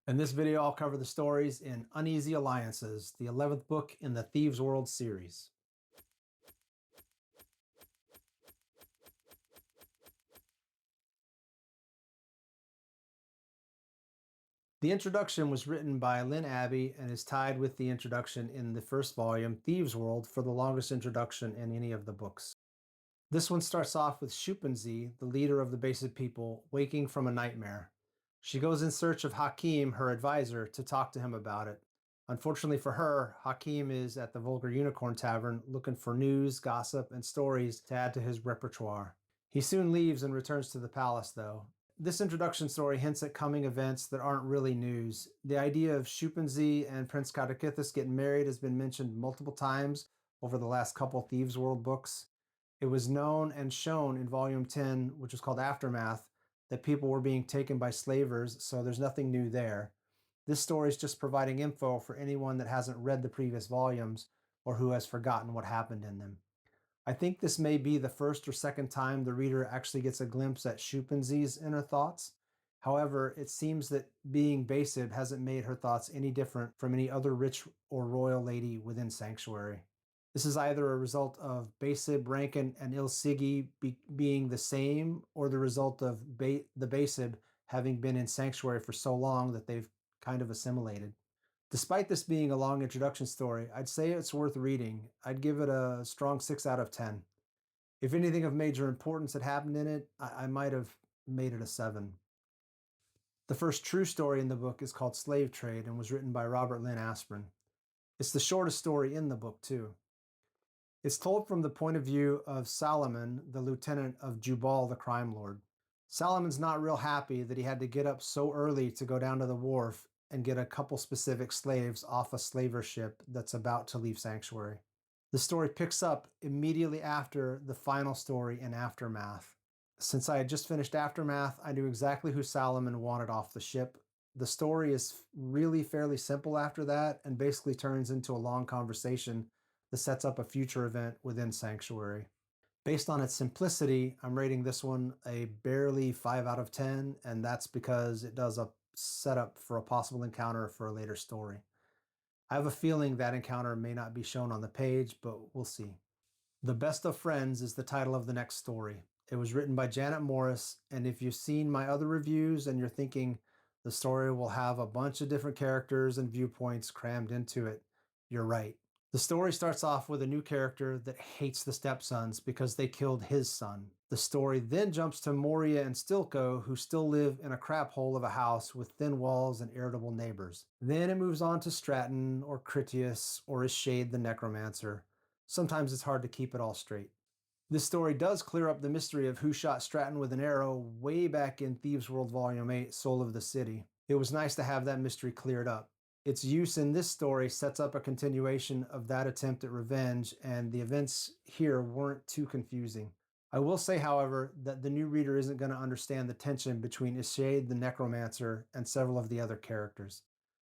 In this video, I'll cover the stories in Uneasy Alliances, the 11th book in the Thieves World series. The introduction was written by Lynn Abbey and is tied with the introduction in the first volume, Thieves World, for the longest introduction in any of the books. This one starts off with Shupenzi, the leader of the Basic people, waking from a nightmare. She goes in search of Hakim, her advisor, to talk to him about it. Unfortunately for her, Hakim is at the Vulgar Unicorn Tavern looking for news, gossip, and stories to add to his repertoire. He soon leaves and returns to the palace, though. This introduction story hints at coming events that aren't really news. The idea of Shupenzi and Prince Catechithus getting married has been mentioned multiple times over the last couple Thieves World books. It was known and shown in Volume 10, which was called Aftermath, that people were being taken by slavers, so there's nothing new there. This story is just providing info for anyone that hasn't read the previous volumes or who has forgotten what happened in them. I think this may be the first or second time the reader actually gets a glimpse at Shupenzi's inner thoughts. However, it seems that being Basib hasn't made her thoughts any different from any other rich or royal lady within Sanctuary. This is either a result of Basib, Rankin, and Ilsigi being the same, or the result of the Basib having been in Sanctuary for so long that they've kind of assimilated. Despite this being a long introduction story, I'd say it's worth reading. I'd give it a strong 6 out of 10. If anything of major importance had happened in it, I might have made it a 7. The first true story in the book is called Slave Trade and was written by Robert Lynn Asprin. It's the shortest story in the book, too. It's told from the point of view of Salomon, the lieutenant of Jubal, the crime lord. Salomon's not real happy that he had to get up so early to go down to the wharf and get a couple specific slaves off a slaver ship that's about to leave Sanctuary. The story picks up immediately after the final story in Aftermath. Since I had just finished Aftermath, I knew exactly who Salomon wanted off the ship. The story is really fairly simple after that and basically turns into a long conversation that sets up a future event within Sanctuary. Based on its simplicity, I'm rating this one a barely 5 out of 10, and that's because it does a setup for a possible encounter for a later story. I have a feeling that encounter may not be shown on the page, but we'll see. The Best of Friends is the title of the next story. It was written by Janet Morris, and if you've seen my other reviews and you're thinking the story will have a bunch of different characters and viewpoints crammed into it, you're right. The story starts off with a new character that hates the stepsons because they killed his son. The story then jumps to Moria and Stilko, who still live in a crap hole of a house with thin walls and irritable neighbors. Then it moves on to Stratton, or Critias, or Ishade the Necromancer. Sometimes it's hard to keep it all straight. This story does clear up the mystery of who shot Stratton with an arrow way back in Thieves World Volume 8, Soul of the City. It was nice to have that mystery cleared up. Its use in this story sets up a continuation of that attempt at revenge, and the events here weren't too confusing. I will say, however, that the new reader isn't going to understand the tension between Ishade the Necromancer and several of the other characters.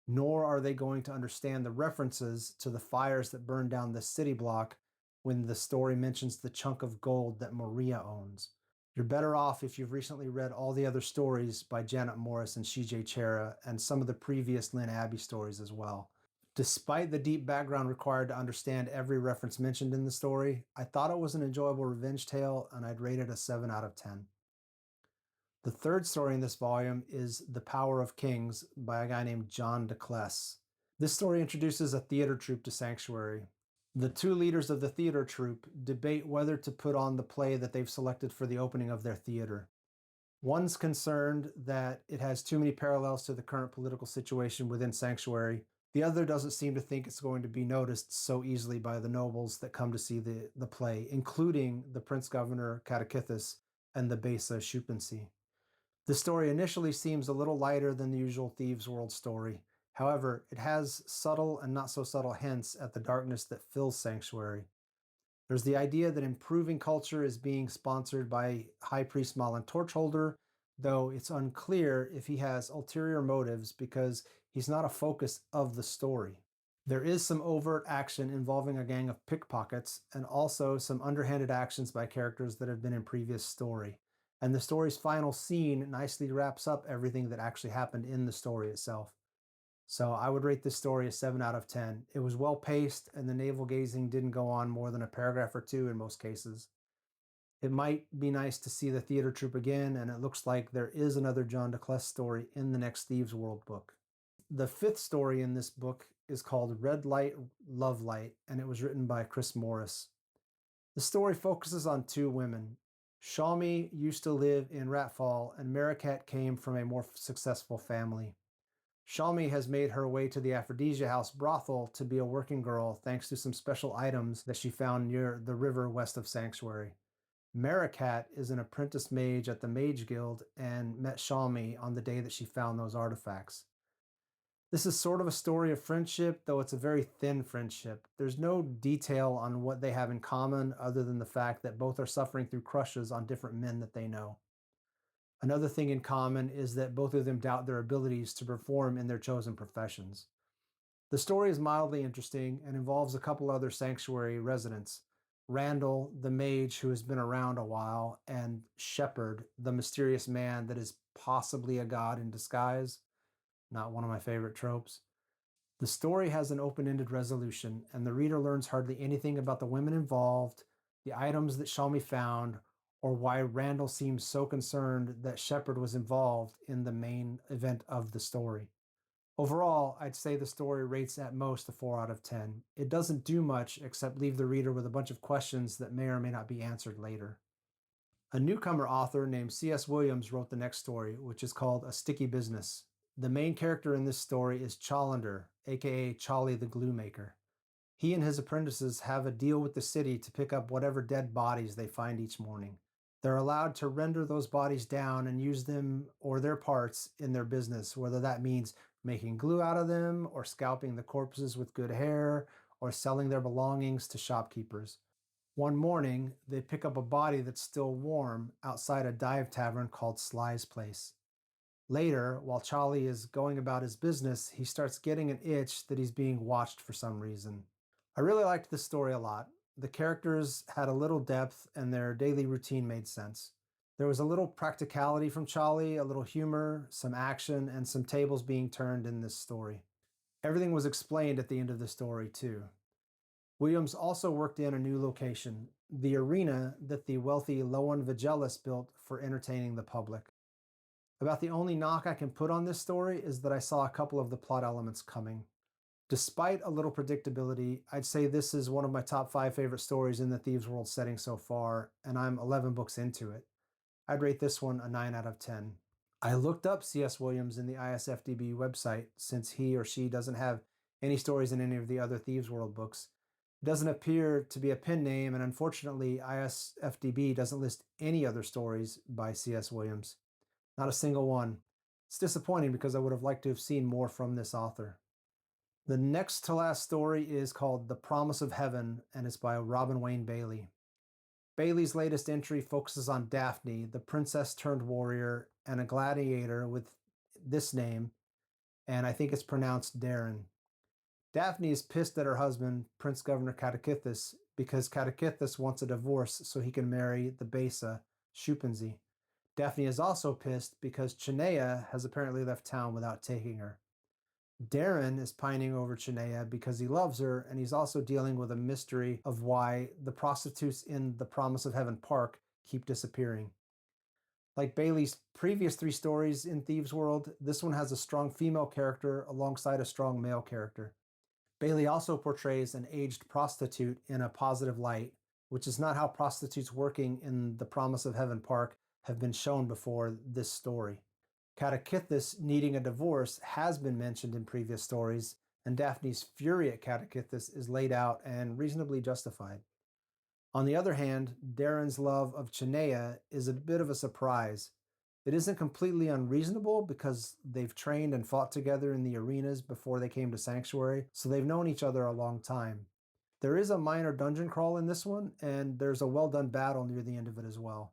Nor are they going to understand the references to the fires that burned down the city block when the story mentions the chunk of gold that Moria owns. You're better off if you've recently read all the other stories by Janet Morris and C.J. Chera and some of the previous Lynn Abbey stories as well. Despite the deep background required to understand every reference mentioned in the story, I thought it was an enjoyable revenge tale, and I'd rate it a 7 out of 10. The third story in this volume is The Power of Kings by a guy named John DeClesse. This story introduces a theater troupe to Sanctuary. The two leaders of the theater troupe debate whether to put on the play that they've selected for the opening of their theater. One's concerned that it has too many parallels to the current political situation within Sanctuary. The other doesn't seem to think it's going to be noticed so easily by the nobles that come to see the play, including the Prince Governor Catechithus and the Besa Shupensi. The story initially seems a little lighter than the usual Thieves World story. However, it has subtle and not so subtle hints at the darkness that fills Sanctuary. There's the idea that improving culture is being sponsored by High Priest Malin Torchholder, though it's unclear if he has ulterior motives because he's not a focus of the story. There is some overt action involving a gang of pickpockets and also some underhanded actions by characters that have been in previous story. And the story's final scene nicely wraps up everything that actually happened in the story itself. So I would rate this story a 7 out of 10. It was well paced, and the navel gazing didn't go on more than a paragraph or two in most cases. It might be nice to see the theater troupe again, and it looks like there is another John DeClesse story in the next Thieves World book. The fifth story in this book is called Red Light, Love Light, and it was written by Chris Morris. The story focuses on two women. Shalmi used to live in Ratfall, and Marikat came from a more successful family. Shalmi has made her way to the Aphrodisia House brothel to be a working girl thanks to some special items that she found near the river west of Sanctuary. Marikat is an apprentice mage at the Mage Guild and met Shalmi on the day that she found those artifacts. This is sort of a story of friendship, though it's a very thin friendship. There's no detail on what they have in common other than the fact that both are suffering through crushes on different men that they know. Another thing in common is that both of them doubt their abilities to perform in their chosen professions. The story is mildly interesting and involves a couple other sanctuary residents. Randall, the mage who has been around a while, and Shepard, the mysterious man that is possibly a god in disguise. Not one of my favorite tropes. The story has an open ended resolution, and the reader learns hardly anything about the women involved, the items that Shalmi found, or why Randall seems so concerned that Shepard was involved in the main event of the story. Overall, I'd say the story rates at most a 4 out of 10. It doesn't do much except leave the reader with a bunch of questions that may or may not be answered later. A newcomer author named C.S. Williams wrote the next story, which is called A Sticky Business. The main character in this story is Chalander, aka Charlie the Glue Maker. He and his apprentices have a deal with the city to pick up whatever dead bodies they find each morning. They're allowed to render those bodies down and use them or their parts in their business, whether that means making glue out of them, or scalping the corpses with good hair, or selling their belongings to shopkeepers. One morning, they pick up a body that's still warm outside a dive tavern called Sly's Place. Later, while Charlie is going about his business, he starts getting an itch that he's being watched for some reason. I really liked this story a lot. The characters had a little depth and their daily routine made sense. There was a little practicality from Charlie, a little humor, some action, and some tables being turned in this story. Everything was explained at the end of the story, too. Williams also worked in a new location, the arena that the wealthy Loan Vigelis built for entertaining the public. About the only knock I can put on this story is that I saw a couple of the plot elements coming. Despite a little predictability, I'd say this is one of my top 5 favorite stories in the Thieves World setting so far, and I'm 11 books into it. I'd rate this one a 9 out of 10. I looked up C.S. Williams in the ISFDB website since he or she doesn't have any stories in any of the other Thieves World books. It doesn't appear to be a pen name, and unfortunately, ISFDB doesn't list any other stories by C.S. Williams. Not a single one. It's disappointing because I would have liked to have seen more from this author. The next to last story is called The Promise of Heaven, and it's by Robin Wayne Bailey. Bailey's latest entry focuses on Daphne, the princess turned warrior and a gladiator with this name, and I think it's pronounced Darren. Daphne is pissed at her husband, Prince Governor Catechithus, because Catechithus wants a divorce so he can marry the Besa, Shupenzi. Daphne is also pissed because Chinea has apparently left town without taking her. Darren is pining over Chinea because he loves her, and he's also dealing with a mystery of why the prostitutes in the Promise of Heaven Park keep disappearing. Like Bailey's previous 3 stories in Thieves World, this one has a strong female character alongside a strong male character. Bailey also portrays an aged prostitute in a positive light, which is not how prostitutes working in the Promise of Heaven Park have been shown before this story. Catechithus needing a divorce has been mentioned in previous stories, and Daphne's fury at Catechithus is laid out and reasonably justified. On the other hand, Darren's love of Chinea is a bit of a surprise. It isn't completely unreasonable because they've trained and fought together in the arenas before they came to Sanctuary, so they've known each other a long time. There is a minor dungeon crawl in this one, and there's a well-done battle near the end of it as well.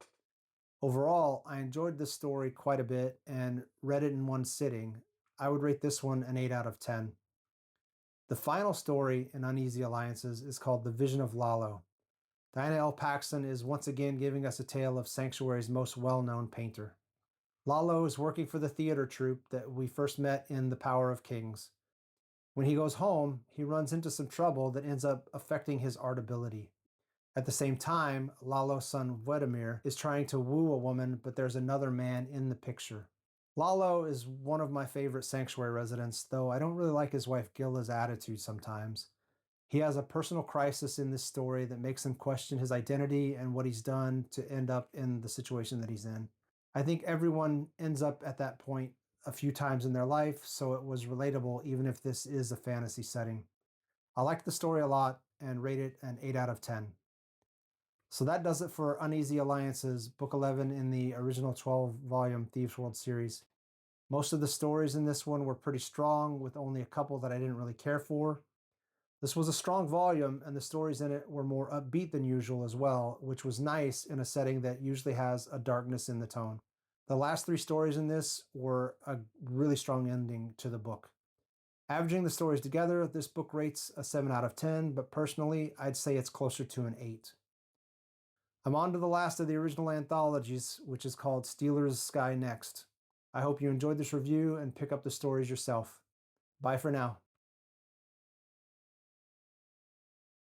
Overall, I enjoyed this story quite a bit and read it in one sitting. I would rate this one an 8 out of 10. The final story in Uneasy Alliances is called The Vision of Lalo. Diana L. Paxson is once again giving us a tale of Sanctuary's most well-known painter. Lalo is working for the theater troupe that we first met in The Power of Kings. When he goes home, he runs into some trouble that ends up affecting his art ability. At the same time, Lalo's son Vladimir is trying to woo a woman, but there's another man in the picture. Lalo is one of my favorite sanctuary residents, though I don't really like his wife Gila's attitude sometimes. He has a personal crisis in this story that makes him question his identity and what he's done to end up in the situation that he's in. I think everyone ends up at that point a few times in their life, so it was relatable even if this is a fantasy setting. I liked the story a lot and rate it an 8 out of 10. So that does it for Uneasy Alliances, Book 11 in the original 12 volume Thieves World series. Most of the stories in this one were pretty strong, with only a couple that I didn't really care for. This was a strong volume, and the stories in it were more upbeat than usual as well, which was nice in a setting that usually has a darkness in the tone. The last three stories in this were a really strong ending to the book. Averaging the stories together, this book rates a 7 out of 10, but personally, I'd say it's closer to an 8. I'm on to the last of the original anthologies, which is called Steeler's Sky Next. I hope you enjoyed this review and pick up the stories yourself. Bye for now.